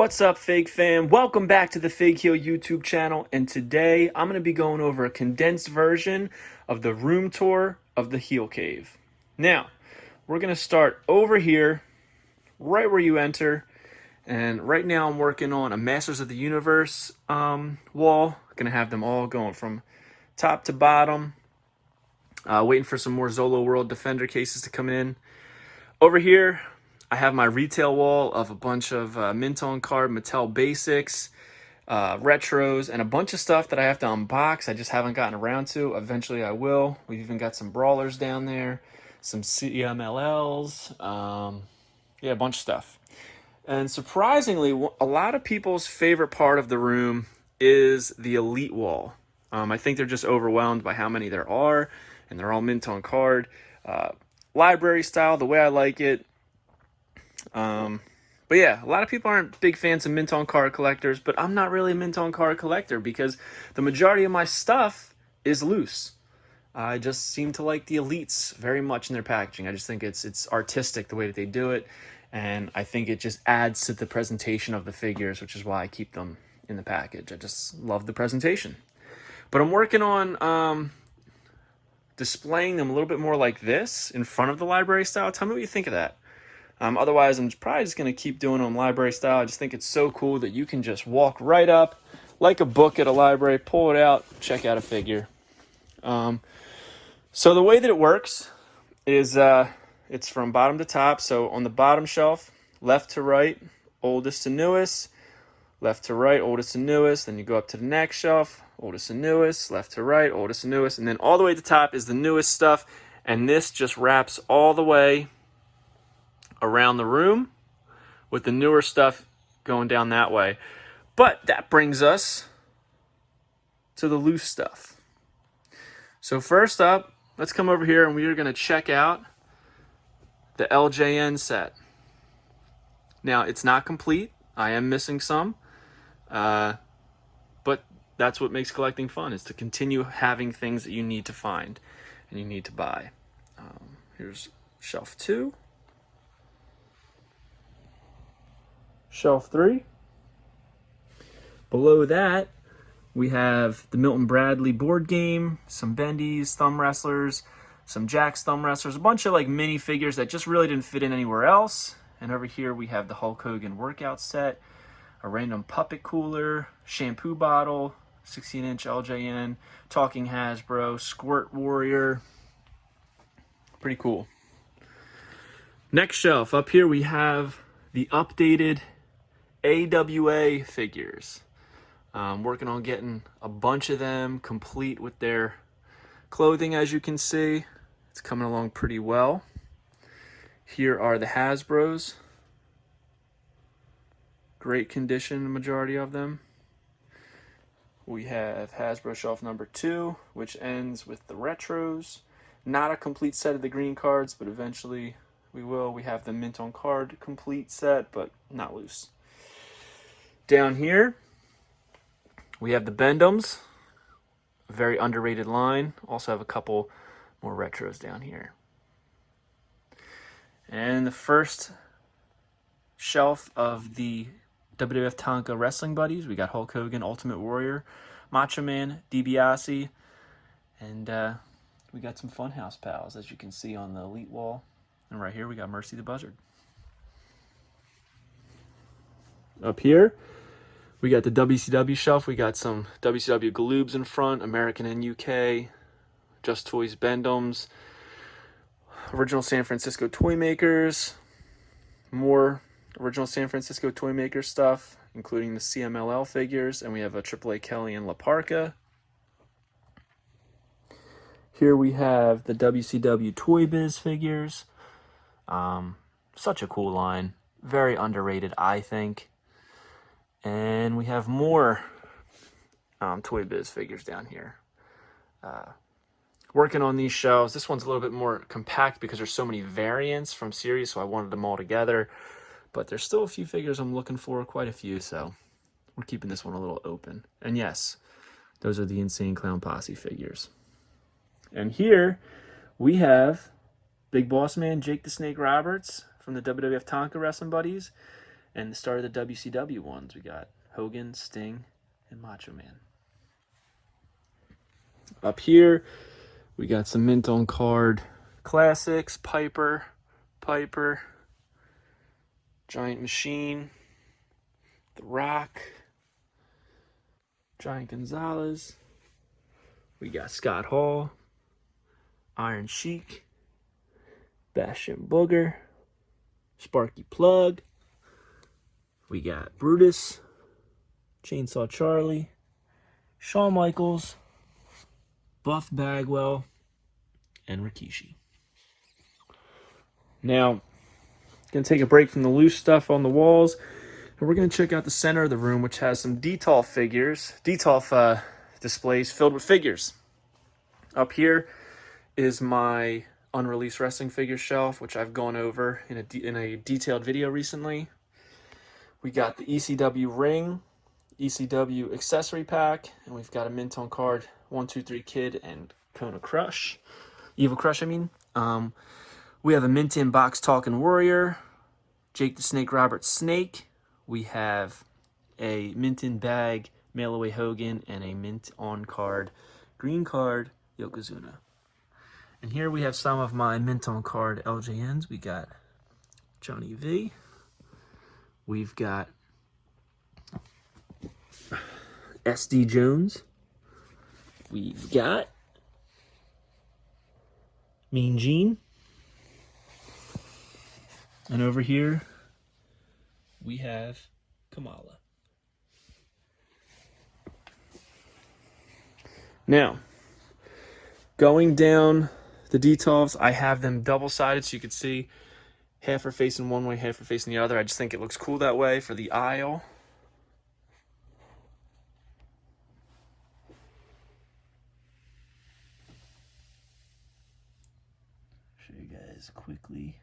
What's up, Fig fam? Welcome back to the Fig Heel YouTube channel, and today I'm going to be going over a condensed version of the room tour of the Heel Cave. Now, we're going to start over here, right where you enter, and right now I'm working on a Masters of the Universe wall. Going to have them all going from top to bottom. Waiting for some more Zolo World Defender cases to come in. Over here, I have my retail wall of a bunch of mint on card Mattel basics, retros, and a bunch of stuff that I have to unbox. I just haven't gotten around to. Eventually I will. We've even got some brawlers down there, some CMLLs, yeah, a bunch of stuff. And surprisingly, a lot of people's favorite part of the room is the Elite wall. I think they're just overwhelmed by how many there are, and they're all mint on card. Library style, the way I like it. But yeah, a lot of people aren't big fans of mint on card collectors, but I'm not really a mint on card collector because the majority of my stuff is loose. I just seem to like the Elites very much in their packaging. I just think it's artistic the way that they do it, and I think it just adds to the presentation of the figures, which is why I keep them in the package. I just love the presentation. But I'm working on displaying them a little bit more like this in front of the library style. Tell me what you think of that. Otherwise, I'm probably just going to keep doing them library style. I just think it's so cool that you can just walk right up like a book at a library, pull it out, check out a figure. So the way that it works is it's from bottom to top. So on the bottom shelf, left to right, oldest to newest, left to right, oldest to newest. Then you go up to the next shelf, oldest to newest, left to right, oldest to newest. And then all the way to the top is the newest stuff. And this just wraps all the way around the room with the newer stuff going down that way. But that brings us to the loose stuff. So first up, let's come over here and we are going to check out the LJN set. Now, it's not complete. I am missing some. But that's what makes collecting fun, is to continue having things that you need to find and you need to buy. Here's shelf 2. Shelf 3. Below that, we have the Milton Bradley board game, some Bendies, thumb wrestlers, some Jack's thumb wrestlers, a bunch of like mini figures that just really didn't fit in anywhere else. And over here we have the Hulk Hogan workout set, a random puppet cooler, shampoo bottle, 16-inch LJN, talking Hasbro, Squirt Warrior. Pretty cool. Next shelf, up here we have the updated AWA figures. Working on getting a bunch of them complete with their clothing, as you can see. It's coming along pretty well. Here are the Hasbros. Great condition, the majority of them. We have Hasbro shelf number 2, which ends with the retros. Not a complete set of the green cards, but eventually we will. We have the mint on card complete set, but not loose. Down here, we have the Bendums, a very underrated line. Also have a couple more retros down here. And the first shelf of the WWF Tonka Wrestling Buddies, we got Hulk Hogan, Ultimate Warrior, Macho Man, DiBiase, and we got some Funhouse pals, as you can see on the Elite wall. And right here, we got Mercy the Buzzard. Up here, we got the WCW shelf. We got some WCW Galoobs in front, American and UK, Just Toys Bendums, original San Francisco Toy Makers, more original San Francisco Toy Maker stuff, including the CMLL figures, and we have a AAA Kelly and La Parka. Here we have the WCW Toy Biz figures. Such a cool line. Very underrated, I think. And we have more Toy Biz figures down here. Working on these shelves. This one's a little bit more compact because there's so many variants from series, so I wanted them all together. But there's still a few figures I'm looking for, quite a few, so we're keeping this one a little open. And yes, those are the Insane Clown Posse figures. And here we have Big Boss Man Jake the Snake Roberts from the WWF Tonka Wrestling Buddies. And the start of the WCW ones, we got Hogan, Sting, and Macho Man. Up here, we got some mint on card classics: Piper, Giant Machine, The Rock, Giant Gonzalez. We got Scott Hall, Iron Sheik, Bastion Booger, Sparky Plug. We got Brutus, Chainsaw Charlie, Shawn Michaels, Buff Bagwell, and Rikishi. Now, going to take a break from the loose stuff on the walls, and we're going to check out the center of the room, which has some Detolf displays filled with figures. Up here is my unreleased wrestling figure shelf, which I've gone over in a detailed video recently. We got the ECW ring, ECW accessory pack, and we've got a mint on card 1-2-3 Kid and Kona Crush. Evil Crush, I mean. We have a mint in box Talking Warrior, Jake the Snake Roberts Snake. We have a mint in bag Mail Away Hogan and a mint on card green card Yokozuna. And here we have some of my mint on card LJNs. We got Johnny V. We've got SD Jones. We've got Mean Gene. And over here, we have Kamala. Now, going down the Detolfs, I have them double-sided so you can see half are facing one way, half are facing the other. I just think it looks cool that way for the aisle. Show you guys quickly.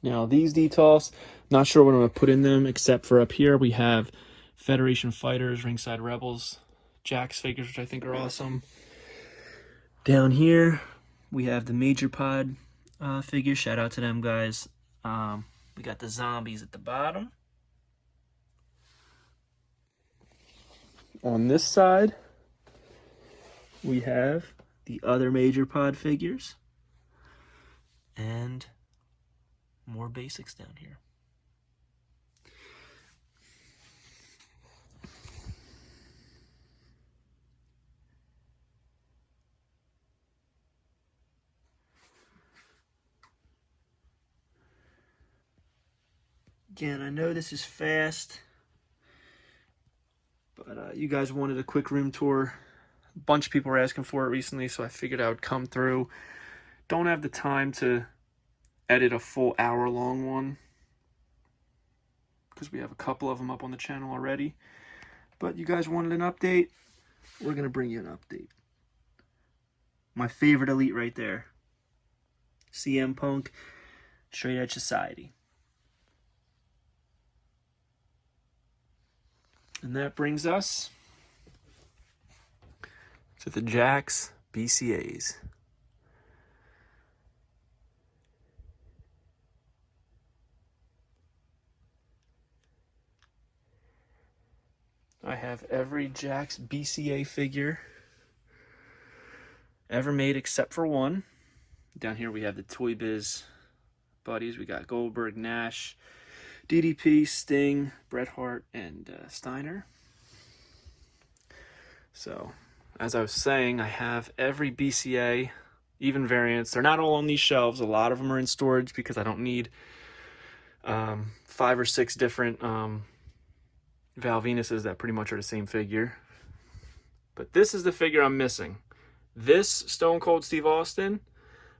Now these Detolfs, not sure what I'm going to put in them, except for up here we have Federation Fighters, Ringside Rebels, Jax figures, which I think are awesome. Down here we have the MajorWFPod figures. Shout out to them guys. We got the zombies at the bottom. On this side, we have the other MajorWFPod figures. And more basics down here. Again, I know this is fast, but you guys wanted a quick room tour. A bunch of people were asking for it recently, so I figured I would come through. Don't have the time to edit a full hour-long one because we have a couple of them up on the channel already. But you guys wanted an update, we're going to bring you an update. My favorite elite right there. CM Punk, Straight Edge Society. And that brings us to the Jax BCAs. I have every Jax BCA figure ever made except for one. Down here we have the Toy Biz buddies. We got Goldberg, Nash, DDP, Sting, Bret Hart, and Steiner. So, as I was saying, I have every BCA, even variants. They're not all on these shelves. A lot of them are in storage because I don't need 5 or 6 different Val Venuses that pretty much are the same figure. But this is the figure I'm missing. This Stone Cold Steve Austin,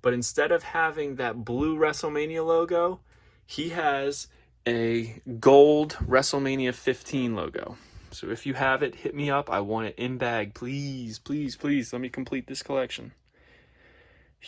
but instead of having that blue WrestleMania logo, he has a gold WrestleMania 15 logo. So if you have it, hit me up. I want it in bag. Please, please, please, let me complete this collection.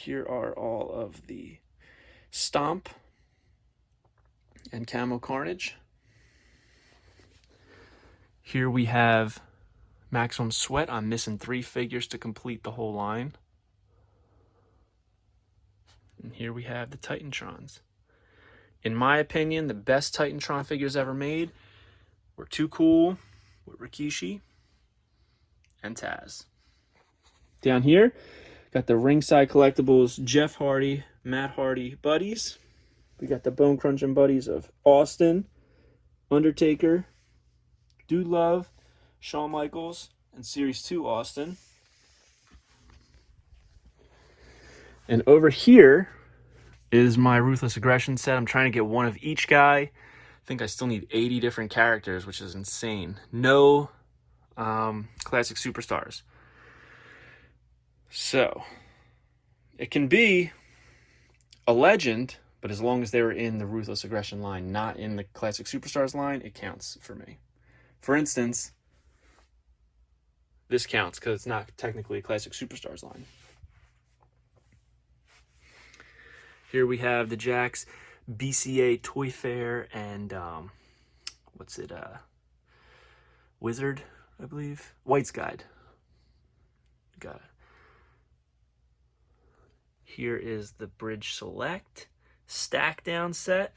Here are all of the Stomp and Camo Carnage. Here we have Maximum Sweat. I'm missing 3 figures to complete the whole line. And here we have the Titantrons. In my opinion, the best Titantron figures ever made were Too Cool with Rikishi and Taz. Down here, got the Ringside Collectibles Jeff Hardy, Matt Hardy buddies. We got the Bone Crunching buddies of Austin, Undertaker, Dude Love, Shawn Michaels, and Series 2 Austin. And over here is my Ruthless Aggression set. I'm trying to get one of each guy. I think I still need 80 different characters, which is insane. No classic superstars. So, it can be a legend, but as long as they were in the Ruthless Aggression line, not in the classic superstars line, it counts for me. For instance, this counts because it's not technically a classic superstars line. Here we have the Jakks BCA Toy Fair and Wizard, I believe. White's Guide. Got it. Here is the Bridge Select Stack Down set.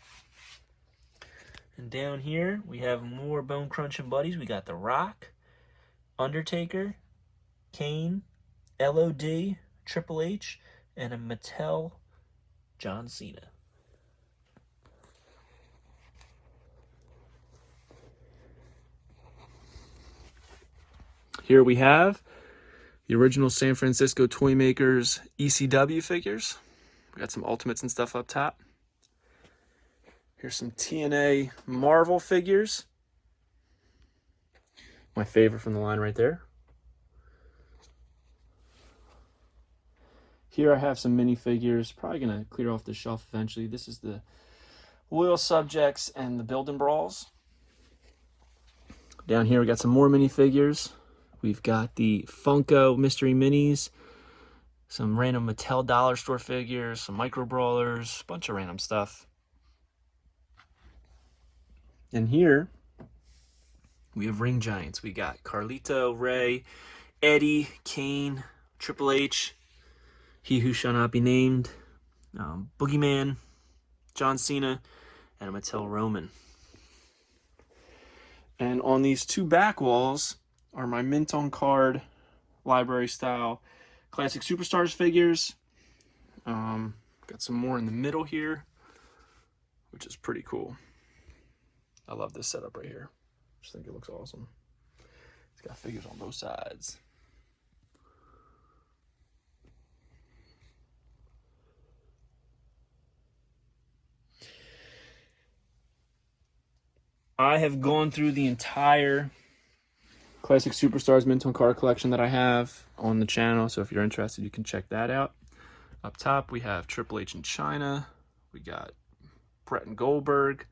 And down here we have more Bone Crunching buddies. We got The Rock, Undertaker, Kane, LOD, Triple H, and a Mattel John Cena. Here we have the original San Francisco Toy Makers ECW figures. We got some Ultimates and stuff up top. Here's some TNA Marvel figures. My favorite from the line right there. Here I have some minifigures. Probably going to clear off the shelf eventually. This is the Loyal Subjects and the Build and Brawls. Down here we got some more minifigures. We've got the Funko Mystery Minis, some random Mattel Dollar Store figures, some Micro Brawlers, a bunch of random stuff. And here we have Ring Giants. We got Carlito, Ray, Eddie, Kane, Triple H, He Who Shall Not Be Named, Boogeyman, John Cena, and a Mattel Roman. And on these two back walls are my mint on card library style classic superstars figures. Got some more in the middle here, which is pretty cool. I love this setup right here. Just think it looks awesome. It's got figures on both sides. I have gone through the entire Classic Superstars mint on card collection that I have on the channel, so if you're interested, you can check that out. Up top, we have Triple H in China. We got Brett and Goldberg.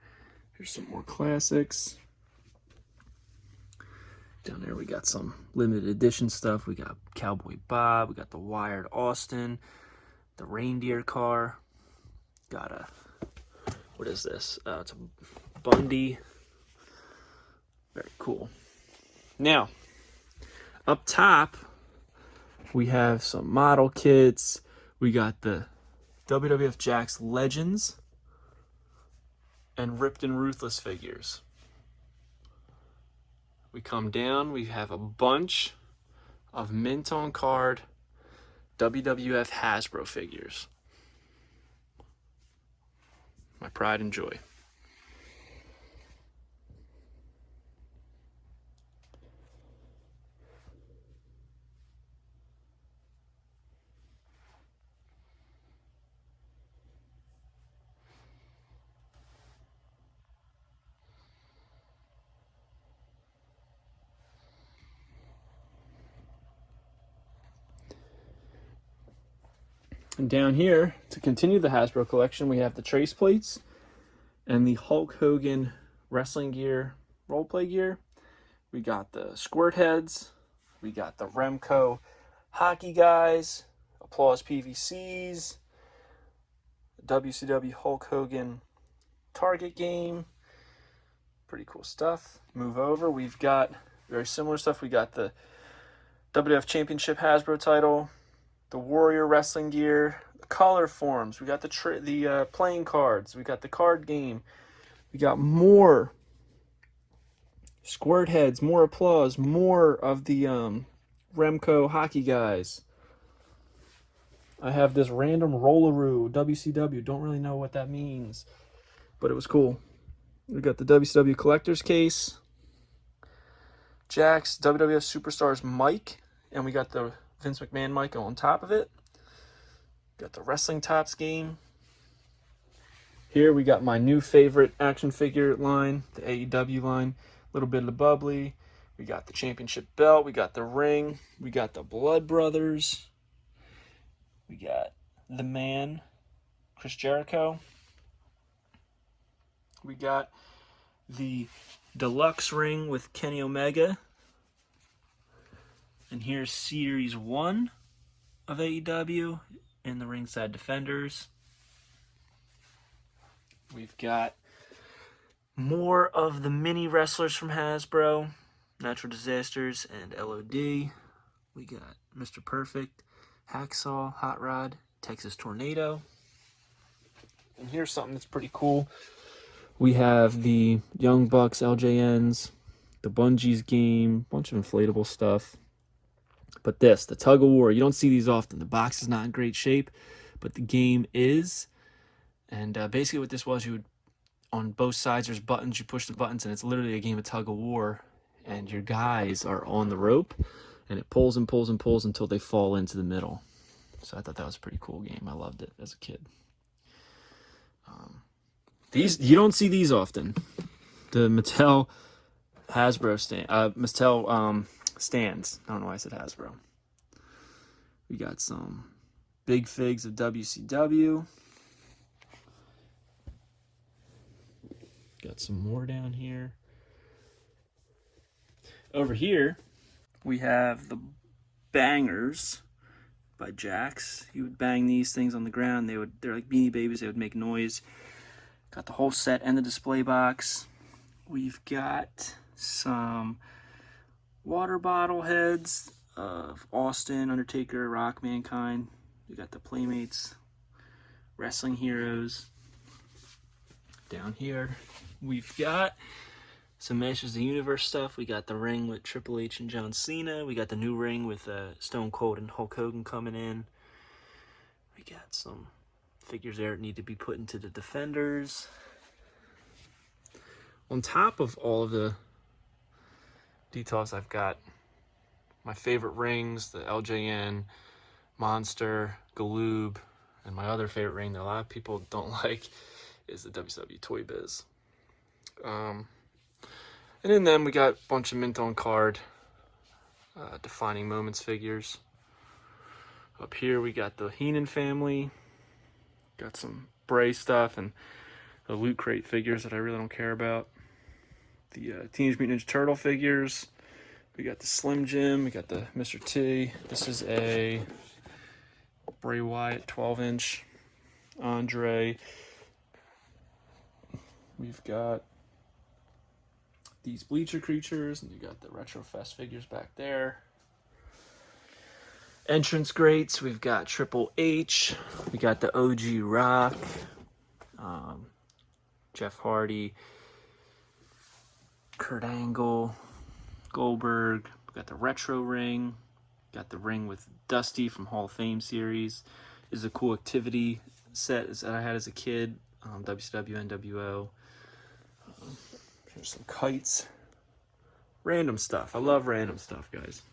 Here's some more classics. Down there, we got some limited edition stuff. We got Cowboy Bob. We got the Wired Austin, the reindeer car. Got a, what is this? It's a Bundy. Very cool. Now, up top, we have some model kits. We got the WWF Jakks Legends and Ripped and Ruthless figures. We come down, we have a bunch of mint on card WWF Hasbro figures. My pride and joy. And down here, to continue the Hasbro collection, we have the Trace Plates and the Hulk Hogan Wrestling Gear Roleplay Gear. We got the Squirt Heads. We got the Remco Hockey Guys. Applause PVCs, WCW Hulk Hogan Target game. Pretty cool stuff. Move over. We've got very similar stuff. We got the WWF Championship Hasbro title, the Warrior wrestling gear, the color forms. We got the playing cards. We got the card game. We got more squirt heads, more applause, more of the Remco hockey guys. I have this random Rollaroo WCW. Don't really know what that means, but it was cool. We got the WCW collector's case, Jack's WWF Superstars mic, and we got the Vince McMahon mic on top of it. Got the Wrestling Tops game. Here we got my new favorite action figure line, the AEW line. A little bit of the bubbly. We got the championship belt. We got the ring. We got the Blood Brothers. We got the Man, Chris Jericho. We got the deluxe ring with Kenny Omega. And here's Series 1 of AEW and the Ringside Defenders. We've got more of the mini wrestlers from Hasbro, Natural Disasters, and LOD. We got Mr. Perfect, Hacksaw, Hot Rod, Texas Tornado. And here's something that's pretty cool. We have the Young Bucks, LJNs, the Bungees game, bunch of inflatable stuff. But this, the Tug of War, you don't see these often. The box is not in great shape, but the game is. And basically what this was, you would, on both sides, there's buttons. You push the buttons, and it's literally a game of Tug of War. And your guys are on the rope, and it pulls and pulls and pulls until they fall into the middle. So I thought that was a pretty cool game. I loved it as a kid. These, you don't see these often. The Mattel Hasbro stand, Mattel stands. I don't know why I said Hasbro. We got some big figs of WCW. Got some more down here. Over here, we have the Bangers by Jax. He would bang these things on the ground. They're like Beanie Babies. They would make noise. Got the whole set and the display box. We've got some water bottle heads of Austin, Undertaker, Rock, Mankind. We got the Playmates, Wrestling Heroes. Down here, we've got some Masters of the Universe stuff. We got the ring with Triple H and John Cena. We got the new ring with Stone Cold and Hulk Hogan coming in. We got some figures there that need to be put into the Defenders. On top of all of the details, I've got my favorite rings, the LJN, Monster, Galoob, and my other favorite ring that a lot of people don't like is the WCW Toy Biz. And in them, we got a bunch of mint on card, Defining Moments figures. Up here, we got the Heenan family. Got some Bray stuff and the Loot Crate figures that I really don't care about. The Teenage Mutant Ninja Turtle figures. We got the Slim Jim. We got the Mr. T. This is a Bray Wyatt 12-inch. Andre. We've got these Bleacher Creatures, and you got the Retro Fest figures back there. Entrance greats, we've got Triple H, we got the OG Rock, Jeff Hardy, Kurt Angle, Goldberg. We got the Retro ring, got the ring with Dusty from Hall of Fame series. This is a cool activity set that I had as a kid, WCW, NWO. Here's some kites. Random stuff. I love random stuff, guys.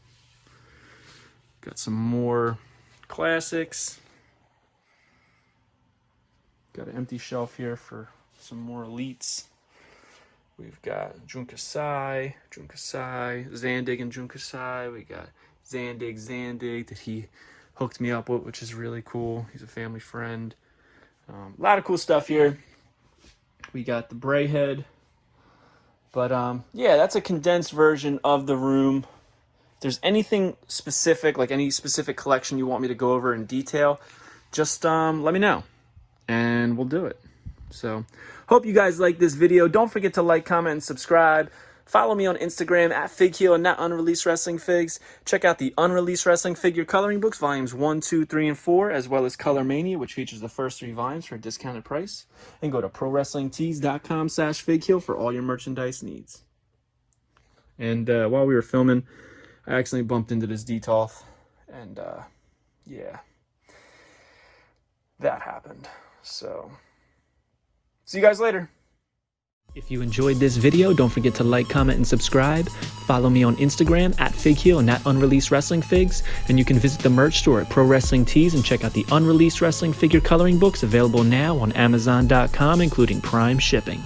Got some more classics. Got an empty shelf here for some more elites. We've got Jun Kasai, Zandig and Jun Kasai. We got Zandig that he hooked me up with, which is really cool. He's a family friend. A lot of cool stuff here. We got the Bray head. But yeah, that's a condensed version of the room. If there's anything specific, like any specific collection you want me to go over in detail, just let me know and we'll do it. So hope you guys like this video. Don't forget to like, comment, and subscribe. Follow me on Instagram at FigHeel and not Unreleased Wrestling Figs. Check out the Unreleased Wrestling Figure Coloring Books, volumes 1, 2, 3, and 4, as well as Color Mania, which features the first 3 volumes for a discounted price. And go to ProWrestlingTees.com/FigHeel for all your merchandise needs. And while we were filming, I accidentally bumped into this Detolf, and yeah, that happened. So, see you guys later. If you enjoyed this video, don't forget to like, comment, and subscribe. Follow me on Instagram at FigHeel and at Unreleased Wrestling Figs. And you can visit the merch store at Pro Wrestling Tees and check out the Unreleased Wrestling Figure Coloring Books available now on Amazon.com, including Prime shipping.